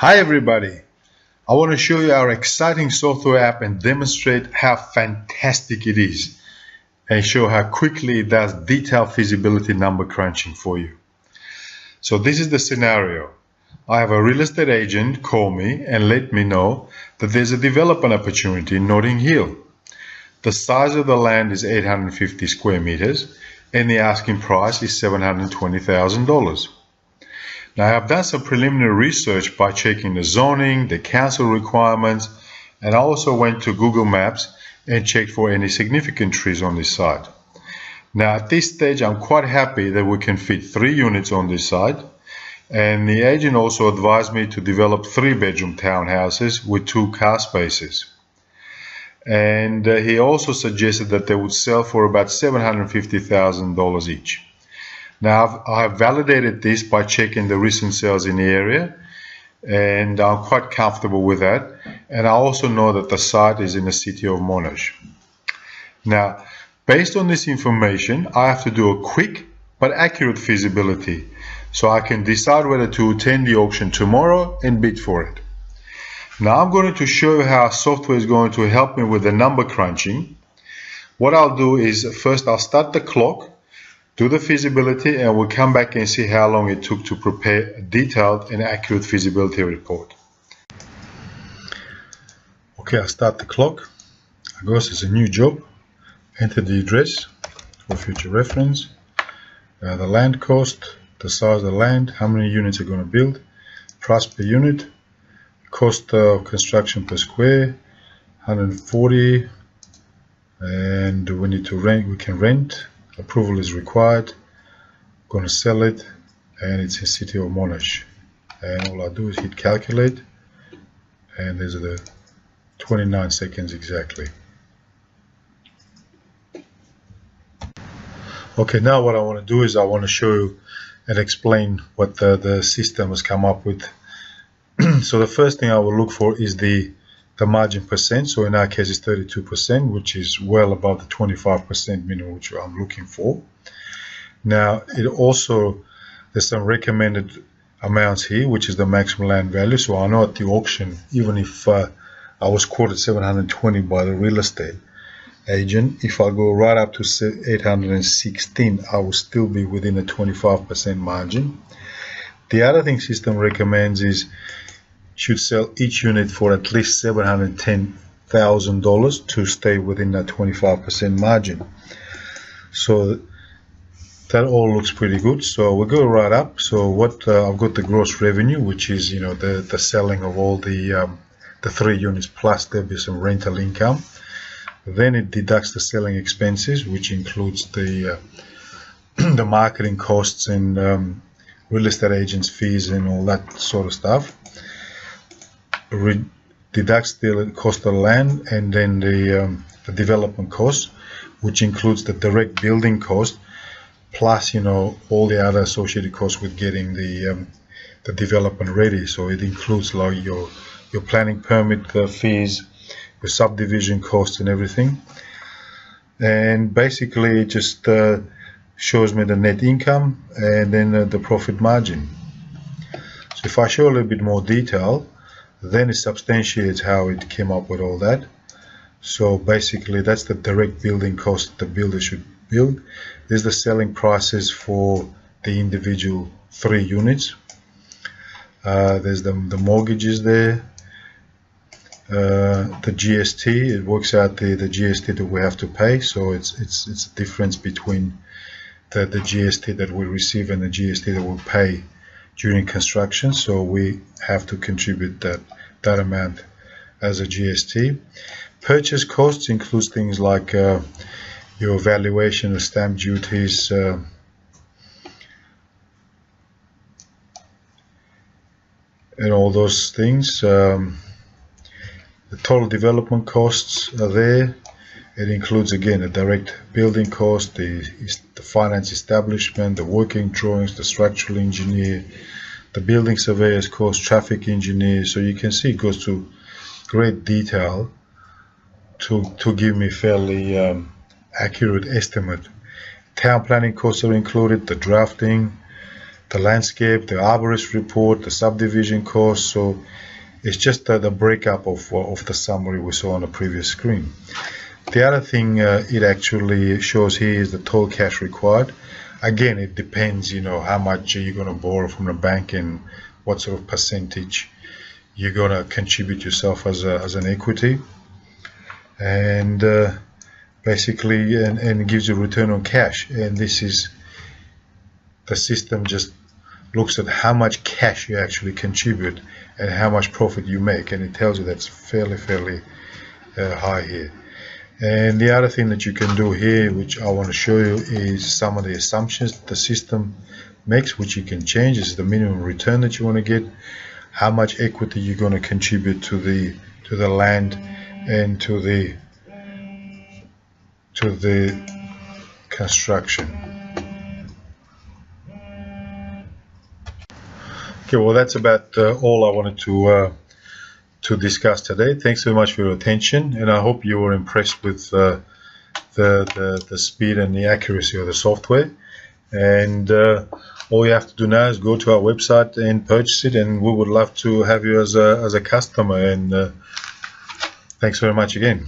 Hi everybody! I want to show you our exciting software app and demonstrate how fantastic it is and show how quickly it does detailed feasibility number crunching for you. So this is the scenario. I have a real estate agent call me and let me know that there's a development opportunity in Notting Hill. The size of the land is 850 square meters and the asking price is $720,000. Now, I've done some preliminary research by checking the zoning, the council requirements, and I also went to Google Maps and checked for any significant trees on this site. Now, at this stage, I'm quite happy that we can fit 3 units on this site, and the agent also advised me to develop 3-bedroom townhouses with 2 car spaces. And he also suggested that they would sell for about $750,000 each. Now, I have validated this by checking the recent sales in the area, and I'm quite comfortable with that. And I also know that the site is in the city of Monash. Now, based on this information, I have to do a quick but accurate feasibility so I can decide whether to attend the auction tomorrow and bid for it. Now, I'm going to show you how software is going to help me with the number crunching. What I'll do is first I'll start the clock, do the feasibility, and we'll come back and see how long it took to prepare a detailed and accurate feasibility report. Okay, I'll start the clock. I go, it's a new job. Enter the address for future reference, the land cost, the size of the land, how many units are going to build, price per unit, cost of construction per square, 140, and we need to rent, we can rent. Approval is required. I'm going to sell it, and it's in city of Monash. And all I do is hit calculate, and there's the 29 seconds exactly. Okay, now what I want to do is I want to show you and explain what the system has come up with. So the first thing I will look for is the margin percent. So in our case it's 32%, which is well above the 25% minimum which I'm looking for. Now it also, there's some recommended amounts here, which is the maximum land value. So I know at the auction, even if I was quoted 720 by the real estate agent, if I go right up to 816, I will still be within a 25% margin. The other thing system recommends is should sell each unit for at least $710,000 to stay within that 25% margin. So that all looks pretty good. So we'll go right up. So what I've got the gross revenue, which is the selling of all the 3 units, plus there'll be some rental income. Then it deducts the selling expenses, which includes the the marketing costs and real estate agents' fees and all that sort of stuff. Deducts the cost of the land, and then the development cost, which includes the direct building cost, plus all the other associated costs with getting the development ready. So it includes like your planning permit fees, your subdivision costs, and everything. And basically, it just shows me the net income and then the profit margin. So if I show a little bit more detail, then it substantiates how it came up with all that. So basically that's the direct building cost the builder should build. There's the selling prices for the individual 3 units. There's the mortgages there. The GST, it works out the GST that we have to pay. So it's a difference between the GST that we receive and the GST that we'll pay during construction. So we have to contribute that amount as a GST. Purchase costs includes things like your valuation of stamp duties, and all those things. The total development costs are there. It includes again the direct building cost, the finance establishment, the working drawings, the structural engineer, the building surveyor's cost, traffic engineer. So you can see it goes to great detail to give me fairly accurate estimate. Town planning costs are included, the drafting, the landscape, the arborist report, the subdivision cost. So it's just the breakup of the summary we saw on the previous screen. The other thing it actually shows here is the total cash required. Again, it depends, how much you're going to borrow from the bank and what sort of percentage you're going to contribute yourself as an equity. And basically, and it gives you return on cash. And this is, the system just looks at how much cash you actually contribute and how much profit you make, and it tells you that's fairly high here. And the other thing that you can do here, which I want to show you, is some of the assumptions that the system makes, which you can change. This is the minimum return that you want to get, how much equity you're going to contribute to the land and to the construction. Okay, well, that's about all I wanted to discuss today. Thanks very much for your attention, and I hope you were impressed with the speed and the accuracy of the software. And all you have to do now is go to our website and purchase it, and we would love to have you as a customer. And thanks very much again.